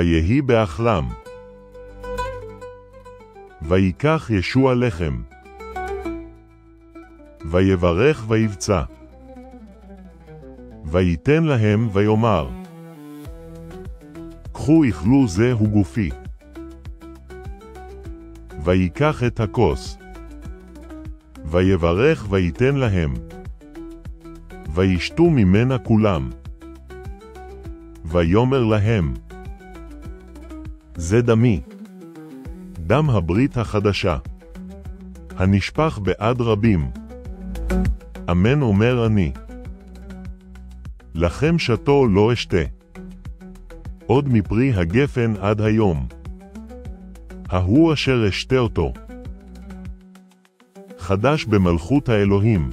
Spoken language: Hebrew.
ויהי באכלם. ויקח ישוע לחם, ויברך ויבצע, ויתן להם ויאמר, קחו אכלו זה הוא גופי. ויקח את הכוס, ויברך ויתן להם, וישתו ממנה כולם. ויאמר להם, זה דמי, דם הברית החדשה, הנשפך בעד רבים. אמן אומר אני, לכם שתו לא אשתה, עוד מפרי הגפן עד היום, ההוא אשר אשתה אותו, חדש במלכות האלוהים.